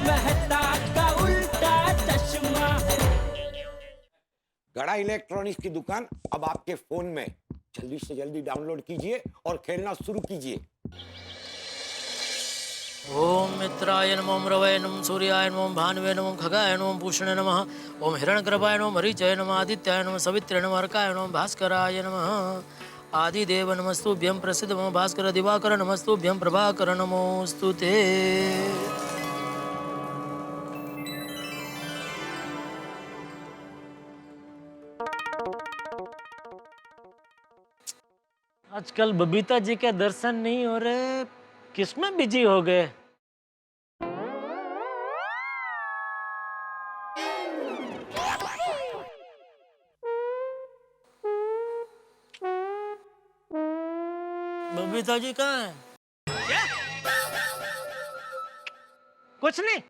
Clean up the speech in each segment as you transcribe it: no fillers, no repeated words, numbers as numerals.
मेहता का उल्टा चश्मा। गड़ा इलेक्ट्रॉनिक्स की दुकान अब आपके फोन में। जल्दी से जल्दी डाउनलोड कीजिए और खेलना शुरू कीजिए। ओम मित्राय नमः, ओम रवये नमः, सूर्याय नमः, भानुवे नमः, खगाय नमः, पूषणे नमः, ओम हिरण्यगर्भाय नमः, मरीचाय नमः, आदित्याय नमः, सवित्रे नमः, अर्काय नमः, भास्कराय नमः, आदिदेव नमस्तुभ्यं, प्रसिद्ध मम भास्कर दिवाकर नमस्तुभ्यं, प्रभाकर नमोस्तुते। आजकल बबीता जी के दर्शन नहीं हो रहे, किसमें बिजी हो गए? बबीता जी कहाँ हैं? क्या? कुछ नहीं।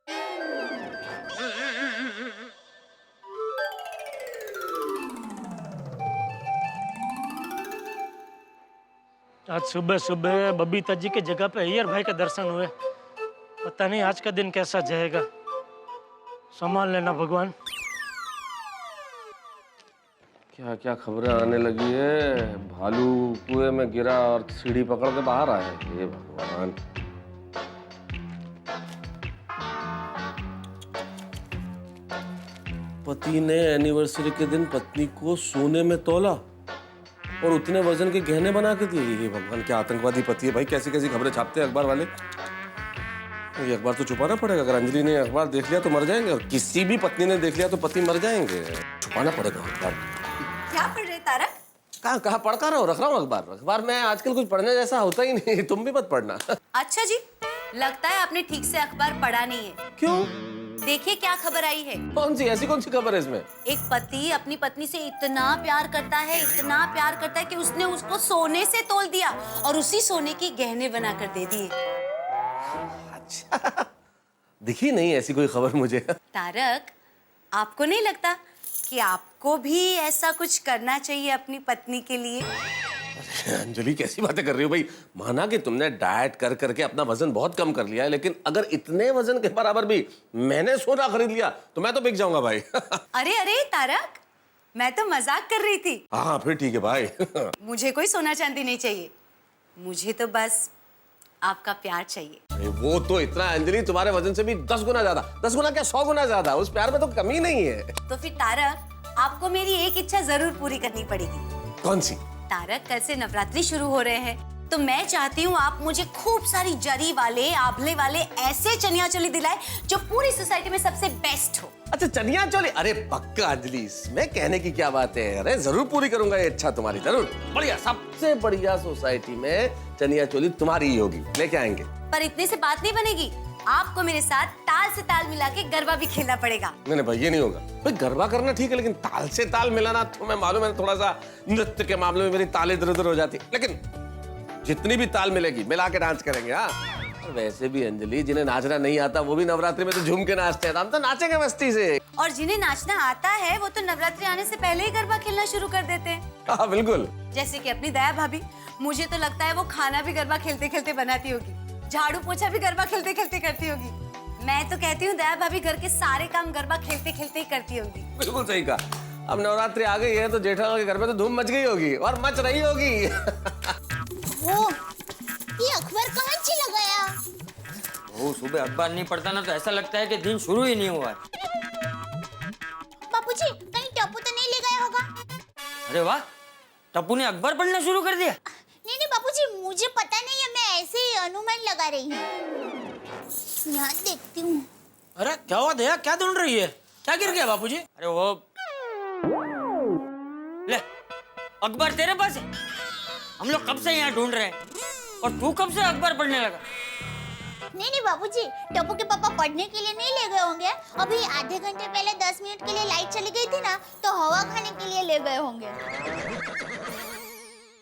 आज सुबह सुबह बबीता जी की जगह पे अय्यर भाई के दर्शन हुए। पता नहीं आज का दिन कैसा जाएगा। संभाल लेना भगवान। क्या क्या खबरें आने लगी है। भालू कुएं में गिरा और सीढ़ी पकड़ के बाहर आया। हे भगवान। पति ने एनिवर्सरी के दिन पत्नी को सोने में तौला और उतने वजन के गहने बना के दिए। ये भगवान, क्या आतंकवादी पति है भाई। कैसी कैसी खबरें छापते हैं अखबार वाले। ये अखबार तो छुपाना पड़ेगा। अगर अंजलि ने अखबार देख लिया तो मर जाएंगे, और किसी भी पत्नी ने देख लिया तो पति मर जाएंगे। छुपाना पड़ेगा अखबार। क्या पढ़ रहे तारक? कहाँ पढ़ता रहो, रख रहा हूँ अखबार। अखबार में आजकल कुछ पढ़ने जैसा होता ही नहीं। तुम भी मत पढ़ना। अच्छा जी, लगता है आपने ठीक से अखबार पढ़ा नहीं है। क्यों? देखिए क्या खबर आई है। ऐसी कौन सी खबर है इसमें? एक पति अपनी पत्नी से इतना प्यार करता है कि उसने उसको सोने से तौल दिया और उसी सोने के गहने बनाकर दे दिए। अच्छा, दिखी नहीं ऐसी कोई खबर मुझे। तारक, आपको नहीं लगता कि आपको भी ऐसा कुछ करना चाहिए अपनी पत्नी के लिए? अंजलि, कैसी बातें कर रही हो भाई। माना कि तुमने डाइट कर करके अपना वजन बहुत कम कर लिया है, लेकिन अगर इतने वजन के बराबर भी मैंने सोना खरीद लिया तो मैं तो बिक जाऊंगा भाई। अरे अरे तारक, मैं तो मजाक कर रही थी। हाँ फिर ठीक है भाई। मुझे कोई सोना चांदी नहीं चाहिए, मुझे तो बस आपका प्यार चाहिए। वो तो इतना अंजलि, तुम्हारे वजन से भी 10 गुना ज्यादा। 10 गुना क्या, 100 गुना ज्यादा। उस प्यार में तो कमी नहीं है। तो फिर तारक, आपको मेरी एक इच्छा जरूर पूरी करनी पड़ेगी। कौन सी? तारक, कल से नवरात्रि शुरू हो रहे हैं, तो मैं चाहती हूँ आप मुझे खूब सारी जरी वाले, आभले वाले ऐसे चनिया चोली दिलाए जो पूरी सोसाइटी में सबसे बेस्ट हो। अच्छा, चनिया चोली? अरे पक्का अंजलि, इसमें कहने की क्या बात है। अरे जरूर पूरी करूंगा ये इच्छा तुम्हारी, जरूर। बढ़िया, सबसे बढ़िया सोसाइटी में चनिया चोली तुम्हारी ही होगी। लेके आएंगे। पर इतने से बात नहीं बनेगी, आपको मेरे साथ ताल से ताल मिला के गरबा भी खेलना पड़ेगा। नहीं भाई, ये नहीं होगा भाई। गरबा करना ठीक है, लेकिन ताल से ताल मिलाना, तो मैं मालूम है थोड़ा सा नृत्य के मामले में मेरी ताल इधर उधर हो जाती, लेकिन जितनी भी ताल मिलेगी मिला के डांस करेंगे। हाँ, वैसे भी अंजलि, जिन्हें नाचना नहीं आता वो भी नवरात्रि में तो झूम के नाचते हैं। हम तो नाचेंगे मस्ती से। और जिन्हें नाचना आता है वो तो नवरात्रि आने से पहले ही गरबा खेलना शुरू कर देते हैं। हाँ बिल्कुल। जैसे कि अपनी दया भाभी, मुझे तो लगता है वो खाना भी गरबा खेलते खेलते बनाती होगी, झाड़ू पोछा भी गरबा खेलते खेलते करती होगी। मैं तो कहती हूँ दया भाभी घर के सारे काम गरबा खेलते खेलते ही करती होगी। बिल्कुल सही कहा। अब नवरात्रि आ गई है तो जेठालाल के घर में तो धूम मच गई होगी, और मच रही होगी। ओ, ये अखबार कहाँ चला गया? वो सुबह अखबार नहीं पढ़ता ना तो ऐसा लगता है कि दिन शुरू ही नहीं हुआ है। बापूजी, कहीं टप्पू तो नहीं ले गया होगा? अरे वाह, टप्पू ने अखबार पढ़ना शुरू कर दिया। नहीं बापूजी, मुझे पता नहीं है, मैं ऐसे ही अनुमान लगा रही हूँ। यहाँ देखती हूँ। अरे क्या हुआ दया, क्या ढूंढ रही है? क्या गिर गया बापूजी? अरे वो ले, अखबार तेरे पास है। हम लोग कब से यहाँ ढूंढ रहे हैं और तू कब से अखबार पढ़ने लगा? नहीं बापूजी, टप्पू के पापा पढ़ने के लिए नहीं ले गए होंगे। अभी आधे घंटे पहले 10 मिनट के लिए लाइट चली गई थी ना, तो हवा खाने के लिए ले गए होंगे।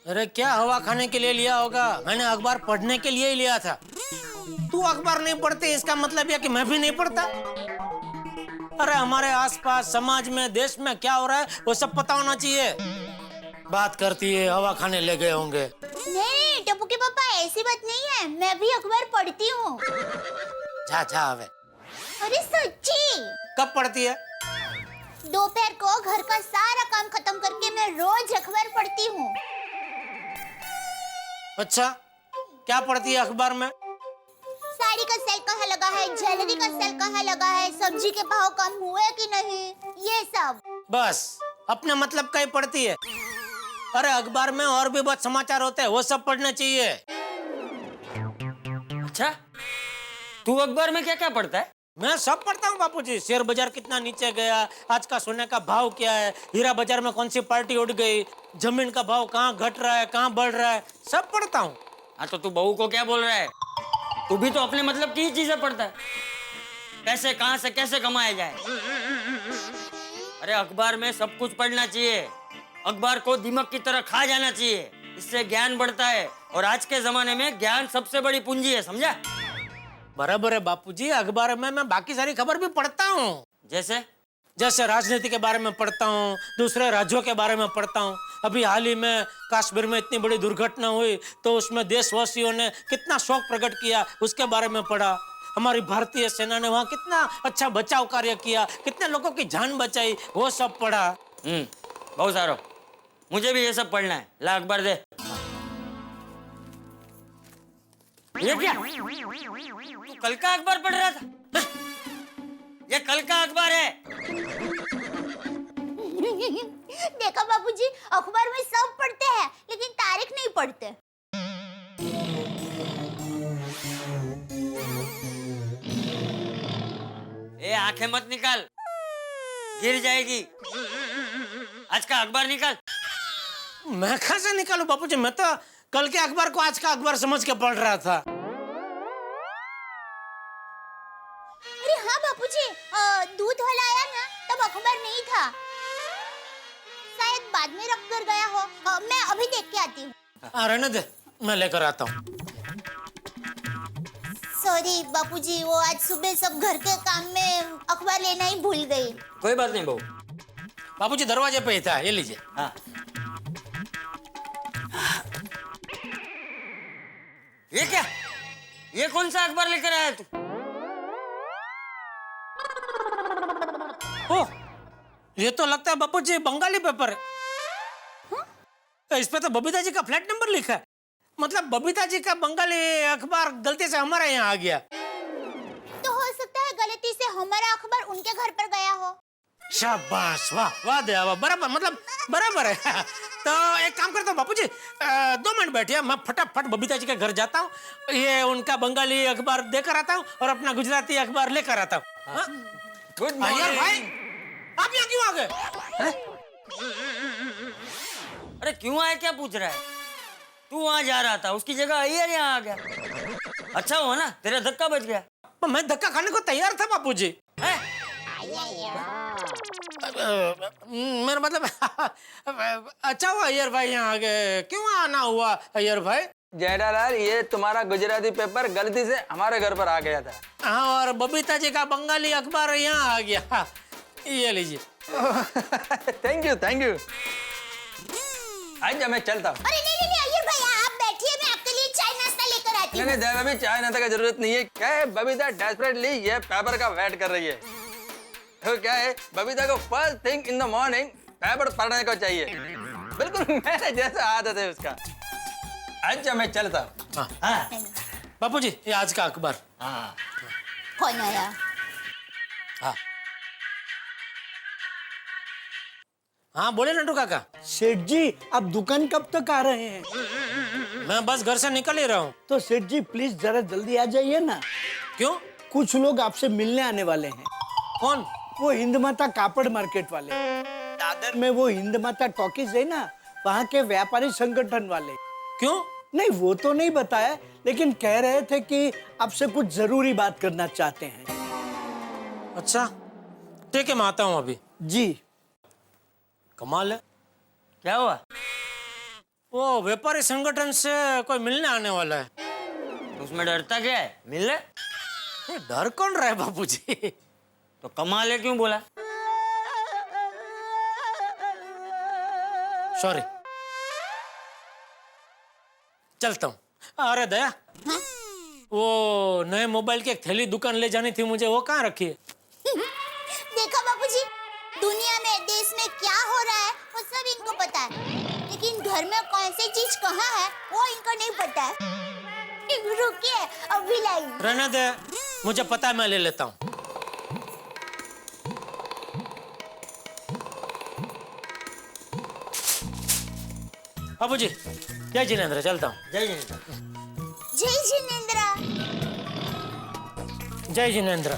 अरे क्या हवा खाने के लिए लिया होगा? मैंने अखबार पढ़ने के लिए ही लिया था। तू अखबार नहीं पढ़ते इसका मतलब यह कि मैं भी नहीं पढ़ता। अरे हमारे आसपास समाज में, देश में क्या हो रहा है वो सब पता होना चाहिए। बात करती है हवा खाने ले गए होंगे। नहीं टप्पू के पापा, ऐसी बात नहीं है, मैं भी अखबार पढ़ती हूँ। जा हवे। अरे सच्ची? कब पढ़ती है? दोपहर को घर का सारा काम खत्म करके मैं रोज अखबार पढ़ती हूँ। अच्छा, क्या पढ़ती है अखबार में? साड़ी का सेल कहाँ लगा है, ज्वेलरी का सेल कहाँ लगा है, सब्जी के भाव कम हुए कि नहीं, ये सब। बस अपने मतलब का ही पढ़ती है। अरे अखबार में और भी बहुत समाचार होते हैं, वो सब पढ़ना चाहिए। अच्छा, तू अखबार में क्या क्या पढ़ता है? मैं सब पढ़ता हूँ बापूजी। शेयर बाजार कितना नीचे गया, आज का सोने का भाव क्या है, हीरा बाजार में कौन सी पार्टी उड़ गई, जमीन का भाव कहाँ घट रहा है, कहाँ बढ़ रहा है, सब पढ़ता हूँ। हाँ तो तू बहू को क्या बोल रहा है? तू भी तो अपने मतलब की ही चीजें पढ़ता है। पैसे कहाँ से कैसे कमाया जाए। अरे अखबार में सब कुछ पढ़ना चाहिए। अखबार को दिमाग की तरह खा जाना चाहिए, इससे ज्ञान बढ़ता है। और आज के जमाने में ज्ञान सबसे बड़ी पूंजी है, समझा? बराबर है बापूजी, अखबार में मैं बाकी सारी खबर भी पढ़ता हूँ। जैसे राजनीति के बारे में पढ़ता हूँ, दूसरे राज्यों के बारे में पढ़ता हूँ। अभी हाल ही में कश्मीर में इतनी बड़ी दुर्घटना हुई तो उसमें देशवासियों ने कितना शोक प्रकट किया, उसके बारे में पढ़ा। हमारी भारतीय सेना ने वहाँ कितना अच्छा बचाव कार्य किया, कितने लोगों की जान बचाई, वो सब पढ़ा। बहुत सारो, मुझे भी ये सब पढ़ना है। ला अखबार दे। ये क्या? तू कल का अखबार पढ़ रहा था? ये कल का अखबार है। देखा बाबूजी, अखबार में सब पढ़ते हैं लेकिन तारीख नहीं पढ़ते। ए आंखें मत निकाल, गिर जाएगी। आज का अखबार निकाल। मैं कहाँ से निकालूं बापूजी, मैं तो कल के अखबार को आज का अखबार समझ के पढ़ रहा था। अरे हाँ बापूजी, दूध वाला आया ना तब अखबार नहीं था, शायद बाद में रख कर गया हो। मैं अभी देख के आती हूँ। रहने दे, मैं लेकर आता हूँ। सॉरी बापूजी, वो आज सुबह सब घर के काम में अखबार लेना ही भूल गई। कोई बात नहीं बहू। बापूजी दरवाजे पे ही था, ये लीजिए। हाँ। ये क्या? ये कौन सा अखबार लेकर आया तू? ओह, ये तो लगता है बापूजी बंगाली पेपर है। इस पे तो बबीता जी का फ्लैट नंबर लिखा है। मतलब बबीता जी का बंगाली अखबार गलती से हमारे यहाँ आ गया। तो हो सकता है गलती से हमारा अखबार उनके घर पर गया हो। शाबाश, वाह वाह दया वाह, बराबर, मतलब बराबर है। तो एक काम करता हूँ बापूजी, 2 मिनट बैठिए, मैं फटाफट बबीता जी के घर जाता हूँ, ये उनका बंगाली अखबार देकर आता हूँ और अपना गुजराती अखबार लेकर आता हूँ। गुड यार भाई, आप यहाँ क्यों आ गए? अरे क्यों आया, क्या पूछ रहा है? तू वहां जा रहा था, उसकी जगह अय्यर यहाँ आ गया। अच्छा हुआ ना, तेरा धक्का बच गया। मैं धक्का खाने को तैयार था बापूजी। मेरा मतलब अच्छा हुआ अय्यर भाई यहाँ आ गए। क्यों आना हुआ अय्यर भाई? जेठालाल, ये तुम्हारा गुजराती पेपर गलती से हमारे घर पर आ गया था। हाँ, और बबीता जी का बंगाली अखबार यहाँ आ गया। हाँ, ये लीजिए। Thank you, thank you. आज मैं चलता हूँ। अरे नहीं नहीं अय्यर भाई, आप बैठिए, मैं आपके लिए चाय नाश्ता लेकर आती हूँ। नहीं नहीं, अभी चाय नाश्ता का जरूरत नहीं है। क्या है, बबीता डेस्परेटली ये पेपर का वेट कर रही है। तो क्या है, बबीता को first thing in the morning paper पढ़ने को चाहिए। बिल्कुल मेरे जैसा आदत है उसका। अच्छा मैं चलता हूँ। हाँ बापूजी, ये आज का अखबार। हाँ। कौन आया? हाँ हाँ, बोले नटू काका। सेठ जी, आप दुकान कब तक आ रहे हैं? मैं बस घर से निकल ही रहा हूँ। तो सेठ जी प्लीज जरा जल्दी आ जाइए ना। क्यों? कुछ लोग आपसे मिलने आने वाले हैं। कौन? वो हिंद माता कापड़ मार्केट वाले, दादर में वो हिंद माता टॉकीज है ना, वहाँ के व्यापारी संगठन वाले। क्यों? नहीं वो तो नहीं बताया, लेकिन कह रहे थे कि आपसे कुछ जरूरी बात करना चाहते हैं। अच्छा ठीक है, मैं आता हूँ अभी। जी। कमाल है। क्या हुआ? वो व्यापारी संगठन से कोई मिलने आने वाला है। तो उसमें डरता क्या है, मिल ले। ये डर कौन रहा है बापूजी? तो कमाल है क्यों बोला? सॉरी, चलता हूँ। अरे दया, वो नए मोबाइल की एक थैली दुकान ले जानी थी मुझे, वो कहाँ रखी है? देखा बापूजी, दुनिया में देश में क्या हो रहा है वो सब इनको पता है, लेकिन घर में कौन सी चीज कहाँ है वो इनको नहीं पता है। रुकिए, अभी लाई। रहने दे, मुझे पता है, मैं ले लेता हूँ। बाबूजी, जय जिनेंद्र, चलता हूँ। जय जिनेंद्र। जय जिनेंद्र। जय जिनेंद्र।